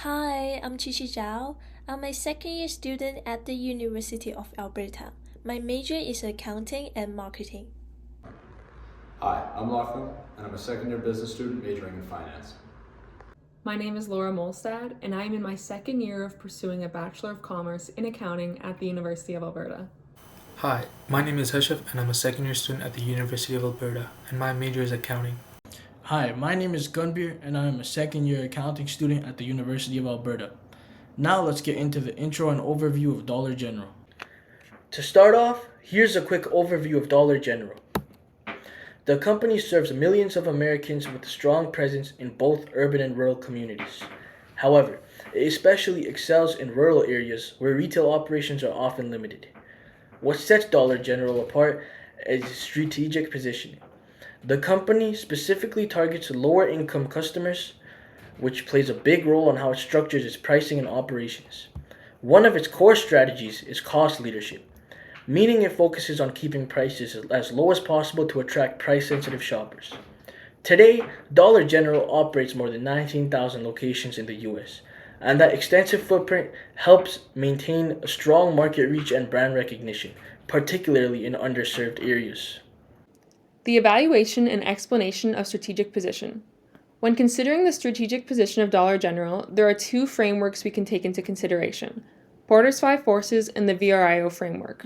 Hi, I'm Chichi Zhao. I'm a second year student at the University of Alberta. My major is accounting and marketing. Hi, I'm Lachlan, and I'm a second year business student majoring in finance. My name is Laura Molstad, and I am in my second year of pursuing a Bachelor of Commerce in Accounting at the University of Alberta. Hi, my name is Hashif and I'm a second year student at the University of Alberta and my major is accounting. Hi, my name is Gunbir and I am a second year accounting student at the University of Alberta. Now let's get into the intro and overview of Dollar General. To start off, here's a quick overview of Dollar General. The company serves millions of Americans with a strong presence in both urban and rural communities. However, it especially excels in rural areas where retail operations are often limited. What sets Dollar General apart is strategic positioning. The company specifically targets lower income customers, which plays a big role on how it structures its pricing and operations. One of its core strategies is cost leadership, meaning it focuses on keeping prices as low as possible to attract price sensitive shoppers. Today, Dollar General operates more than 19,000 locations in the US, and that extensive footprint helps maintain a strong market reach and brand recognition, particularly in underserved areas. The evaluation and explanation of strategic position. When considering the strategic position of Dollar General, there are two frameworks we can take into consideration: Porter's Five Forces and the VRIO framework.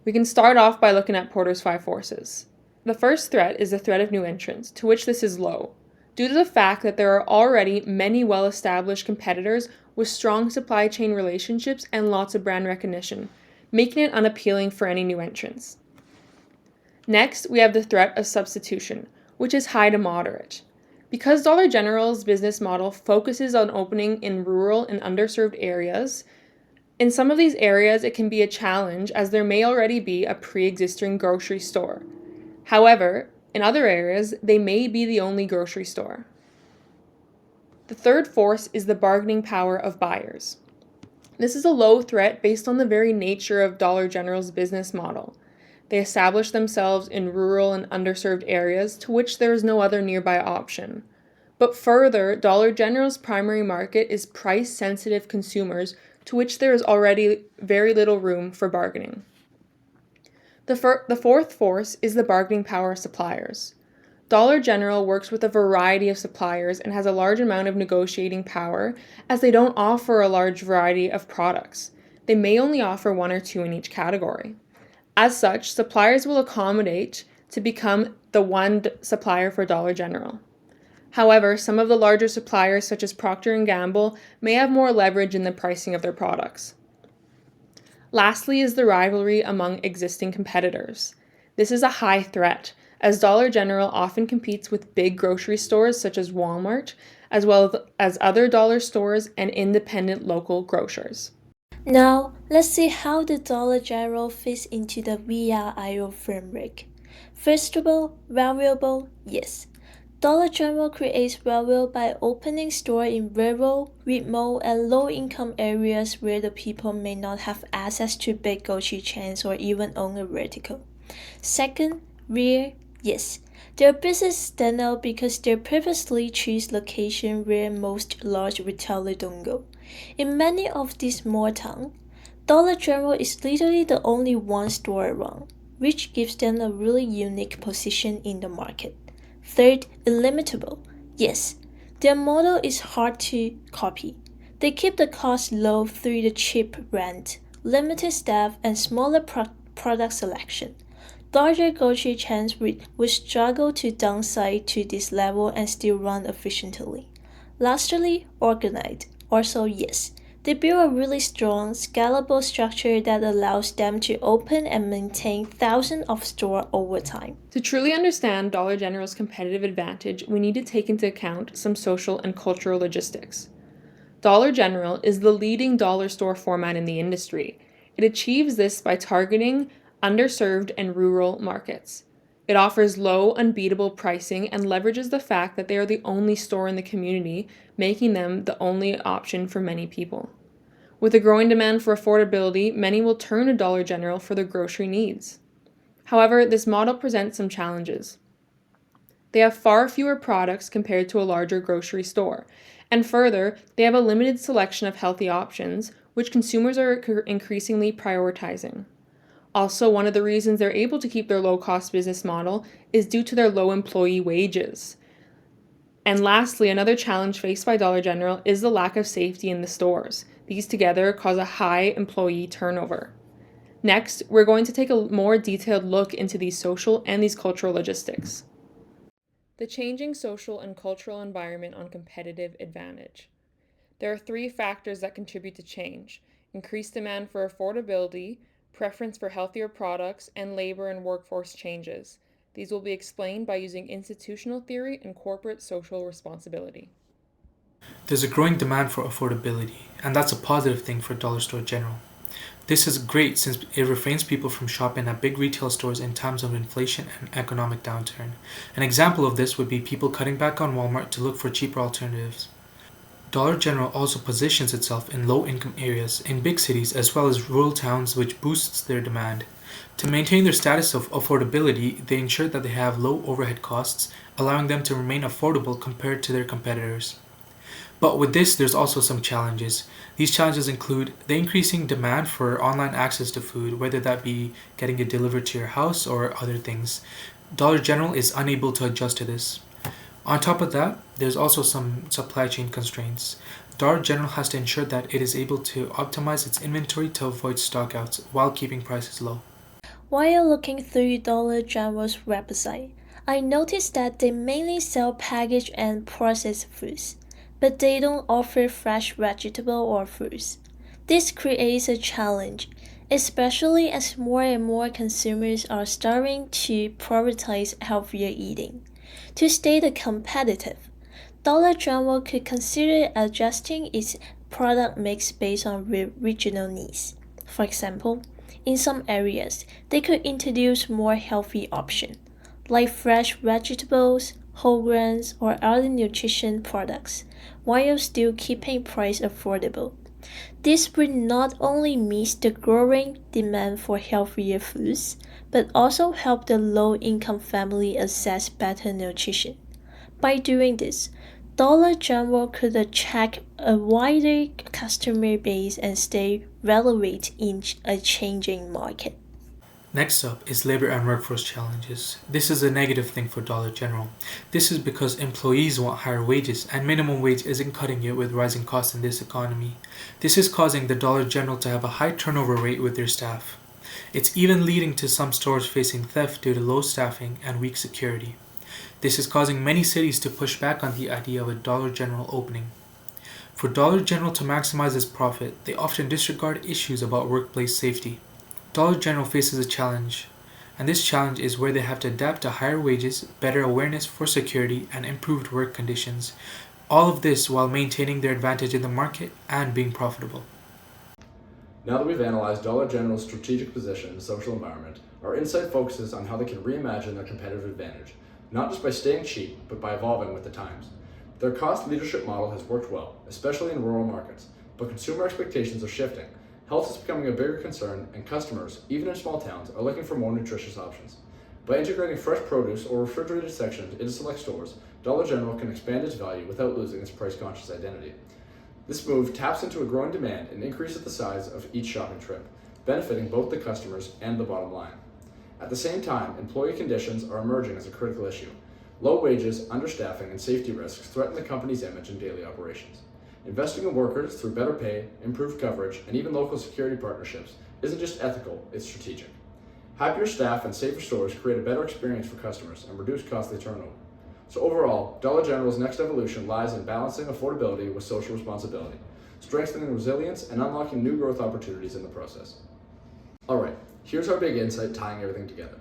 We can start off by looking at Porter's Five Forces. The first threat is the threat of new entrants, to which this is low, due to the fact that there are already many well-established competitors with strong supply chain relationships and lots of brand recognition, making it unappealing for any new entrants. Next, we have the threat of substitution, which is high to moderate. Because Dollar General's business model focuses on opening in rural and underserved areas, in some of these areas it can be a challenge as there may already be a pre-existing grocery store. However, in other areas, they may be the only grocery store. The third force is the bargaining power of buyers. This is a low threat based on the very nature of Dollar General's business model. They establish themselves in rural and underserved areas to which there is no other nearby option. But further, Dollar General's primary market is price-sensitive consumers to which there is already very little room for bargaining. The fourth force is the bargaining power of suppliers. Dollar General works with a variety of suppliers and has a large amount of negotiating power as they don't offer a large variety of products. They may only offer one or two in each category. As such, suppliers will accommodate to become the one supplier for Dollar General. However, some of the larger suppliers such as Procter & Gamble may have more leverage in the pricing of their products. Lastly is the rivalry among existing competitors. This is a high threat, as Dollar General often competes with big grocery stores such as Walmart, as well as other dollar stores and independent local grocers. Now, let's see how the Dollar General fits into the VRIO framework. First of all, valuable, yes. Dollar General creates value by opening stores in rural, remote, and low-income areas where the people may not have access to big grocery chains or even own a vertical. Second, rare, yes. Their business stand out because they purposely choose locations where most large retailers don't go. In many of these small towns, Dollar General is literally the only one store around, which gives them a really unique position in the market. Third, illimitable. Yes, their model is hard to copy. They keep the cost low through the cheap rent, limited staff, and smaller product selection. Larger grocery chains would struggle to downside to this level and still run efficiently. Lastly, organized. Also, yes, they build a really strong, scalable structure that allows them to open and maintain thousands of stores over time. To truly understand Dollar General's competitive advantage, we need to take into account some social and cultural logistics. Dollar General is the leading dollar store format in the industry. It achieves this by targeting underserved and rural markets. It offers low, unbeatable pricing and leverages the fact that they are the only store in the community, making them the only option for many people. With a growing demand for affordability, many will turn to Dollar General for their grocery needs. However, this model presents some challenges. They have far fewer products compared to a larger grocery store, And further, they have a limited selection of healthy options, which consumers are increasingly prioritizing. Also, one of the reasons they're able to keep their low-cost business model is due to their low employee wages. And lastly, another challenge faced by Dollar General is the lack of safety in the stores. These together cause a high employee turnover. Next, we're going to take a more detailed look into these social and these cultural logistics. The changing social and cultural environment on competitive advantage. There are three factors that contribute to change: increased demand for affordability, preference for healthier products, and labor and workforce changes. These will be explained by using institutional theory and corporate social responsibility. There's a growing demand for affordability, and that's a positive thing for Dollar Store General. This is great since it refrains people from shopping at big retail stores in times of inflation and economic downturn. An example of this would be people cutting back on Walmart to look for cheaper alternatives. Dollar General also positions itself in low-income areas in big cities as well as rural towns, which boosts their demand. To maintain their status of affordability, they ensure that they have low overhead costs, allowing them to remain affordable compared to their competitors. But with this, there's also some challenges. These challenges include the increasing demand for online access to food, whether that be getting it delivered to your house or other things. Dollar General is unable to adjust to this. On top of that, there's also some supply chain constraints. Dollar General has to ensure that it is able to optimize its inventory to avoid stockouts while keeping prices low. While looking through Dollar General's website, I noticed that they mainly sell packaged and processed foods, but they don't offer fresh vegetable or fruits. This creates a challenge, especially as more and more consumers are starting to prioritize healthier eating. To stay competitive, Dollar General could consider adjusting its product mix based on regional needs. For example, in some areas, they could introduce more healthy options, like fresh vegetables, whole grains, or other nutrition products, while still keeping price affordable. This would not only meet the growing demand for healthier foods, but also help the low-income family access better nutrition. By doing this, Dollar General could attract a wider customer base and stay relevant in a changing market. Next up is labor and workforce challenges. This is a negative thing for Dollar General. This is because employees want higher wages and minimum wage isn't cutting it with rising costs in this economy. This is causing the Dollar General to have a high turnover rate with their staff. It's even leading to some stores facing theft due to low staffing and weak security. This is causing many cities to push back on the idea of a Dollar General opening. For Dollar General to maximize its profit, they often disregard issues about workplace safety. Dollar General faces a challenge, and this challenge is where they have to adapt to higher wages, better awareness for security, and improved work conditions. All of this while maintaining their advantage in the market and being profitable. Now that we've analyzed Dollar General's strategic position in the social environment, our insight focuses on how they can reimagine their competitive advantage, not just by staying cheap, but by evolving with the times. Their cost leadership model has worked well, especially in rural markets, but consumer expectations are shifting. Health is becoming a bigger concern, and customers, even in small towns, are looking for more nutritious options. By integrating fresh produce or refrigerated sections into select stores, Dollar General can expand its value without losing its price-conscious identity. This move taps into a growing demand and increases the size of each shopping trip, benefiting both the customers and the bottom line. At the same time, employee conditions are emerging as a critical issue. Low wages, understaffing, and safety risks threaten the company's image in daily operations. Investing in workers through better pay, improved coverage, and even local security partnerships isn't just ethical, it's strategic. Happier staff and safer stores create a better experience for customers and reduce costly turnover. So overall, Dollar General's next evolution lies in balancing affordability with social responsibility, strengthening resilience and unlocking new growth opportunities in the process. Alright, here's our big insight tying everything together.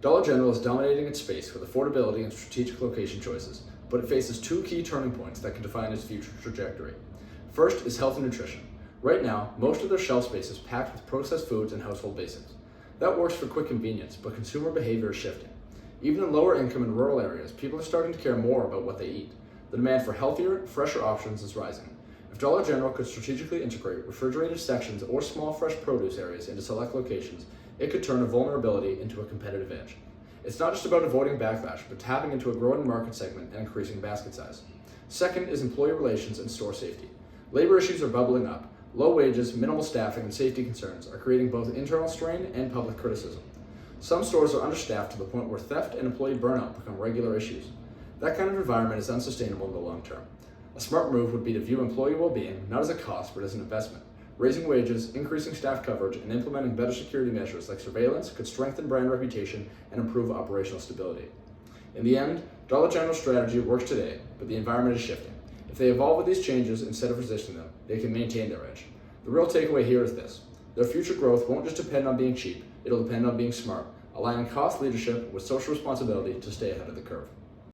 Dollar General is dominating its space with affordability and strategic location choices, but it faces two key turning points that can define its future trajectory. First is health and nutrition. Right now, most of their shelf space is packed with processed foods and household basics. That works for quick convenience, but consumer behavior is shifting. Even in lower income and rural areas, people are starting to care more about what they eat. The demand for healthier, fresher options is rising. If Dollar General could strategically integrate refrigerated sections or small fresh produce areas into select locations, it could turn a vulnerability into a competitive edge. It's not just about avoiding backlash, but tapping into a growing market segment and increasing basket size. Second is employee relations and store safety. Labor issues are bubbling up. Low wages, minimal staffing, and safety concerns are creating both internal strain and public criticism. Some stores are understaffed to the point where theft and employee burnout become regular issues. That kind of environment is unsustainable in the long term. A smart move would be to view employee well-being not as a cost but as an investment. Raising wages, increasing staff coverage, and implementing better security measures like surveillance could strengthen brand reputation and improve operational stability. In the end, Dollar General's strategy works today, but the environment is shifting. If they evolve with these changes instead of resisting them, they can maintain their edge. The real takeaway here is this: their future growth won't just depend on being cheap, it'll depend on being smart, aligning cost leadership with social responsibility to stay ahead of the curve.